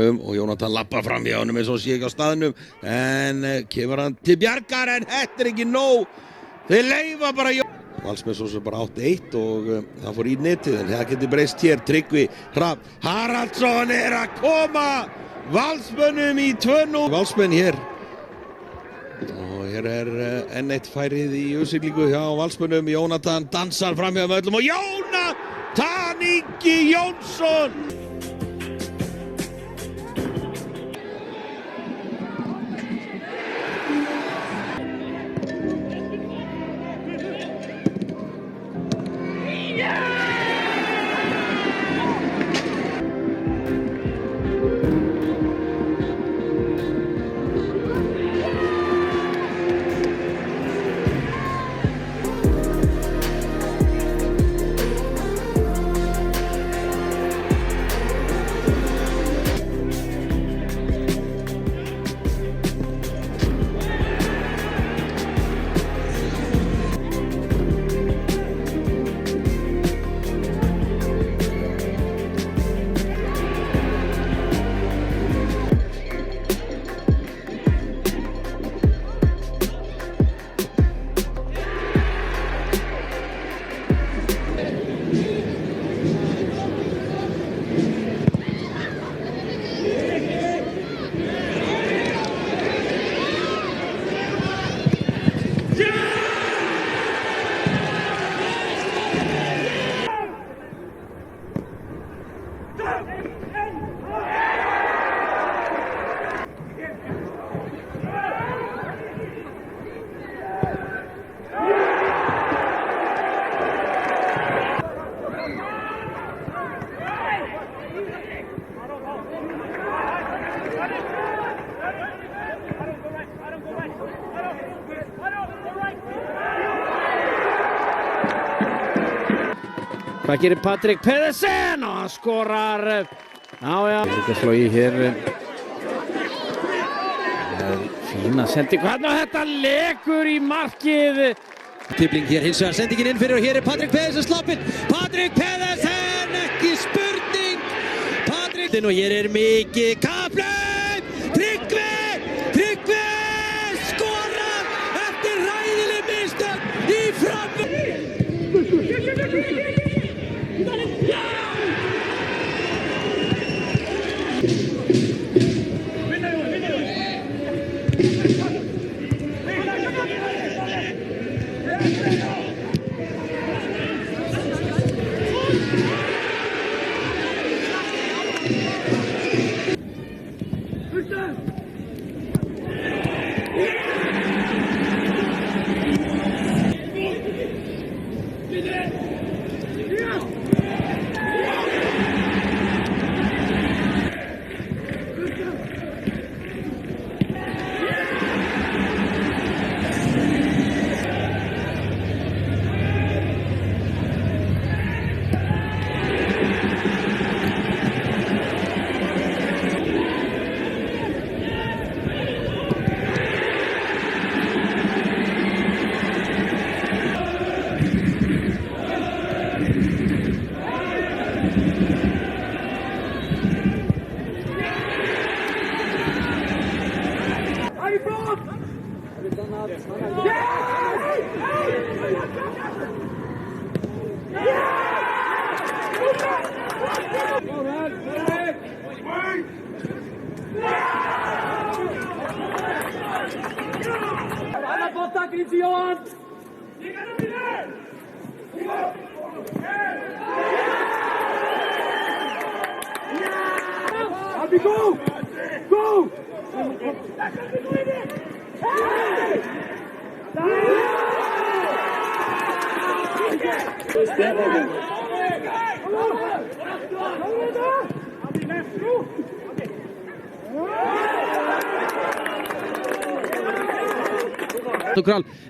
og Jónatan lappar fram hjá honum eins og sé ekki á staðnum en kemur hann til bjargar en þetta ekki nóg. Þeir leyfa bara Valsmenn svo sem bara 8-1 og það fór í netið en það getur breyst hér. Tryggvi Hrafn Haraldsson að koma Valsmönnum í 2-0. Valsmenn hér og hér enn eitt færið í uppsiglingu hjá Valsmönnum. Jónatan dansar fram hjá öllum og Jónatan Ingi Jónsson. Hvað gerir Patrik Pedersen og hann skorar. Líka sló í hér. Fína sendingu hérna og þetta lekur í markið. Tibling hér hins vegar sendingin inn fyrir og hér Patrik Pedersen sloppinn. Patrik Pedersen, ekki spurning. Patrik og hér mikið kapphlaup. Tryggvi skorar eftir ræðileg mistök í framvörn.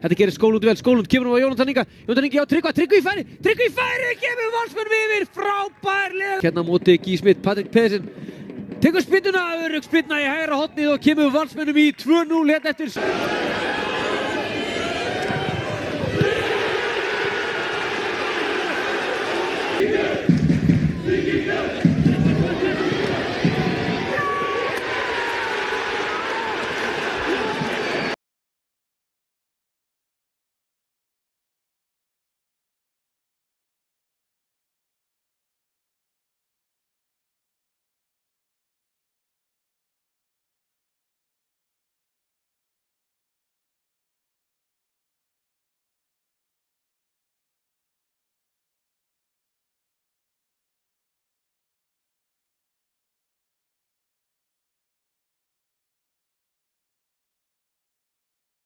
Þetta gerir Skólund vel, Skólund kemur nú á Jónatan Inga á Tryggvi í færi kemur Valsmenn yfir, frábærlega hérna á móti Gísmit, Patrik Pedersen tekur spyrnuna, öruggsspyrna í hægra hornið og kemur Valsmennum í 2-0 hérna eftir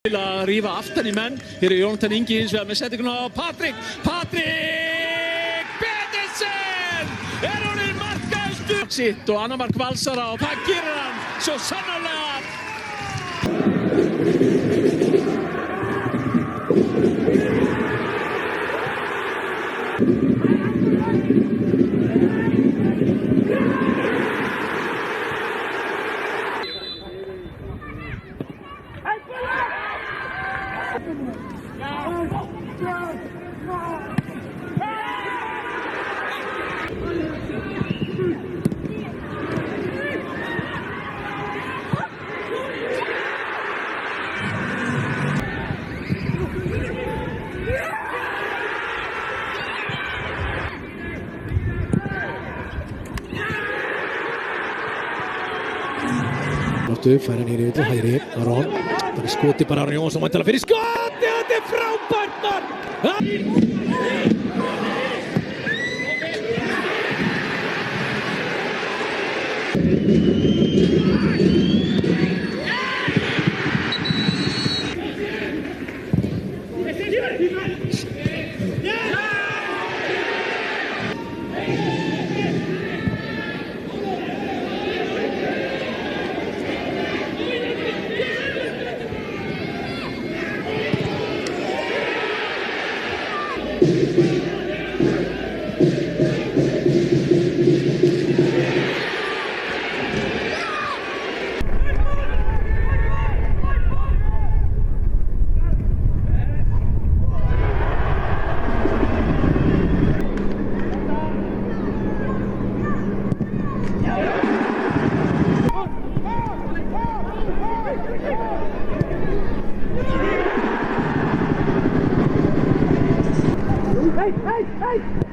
Til að rífa aftan í menn. Hér er Jónatan Ingi hins vegar með settinguna á Patrik Pedersen er honum markaðstur sitt og annar mark Valsara og það gerir hann svo sannarlega. Loftu, færa nýri yfir til hægri, Aron. Það er skoti bara Aron Jónsson, væntanlega fyrir skoti, þetta er frábært mark! Hey!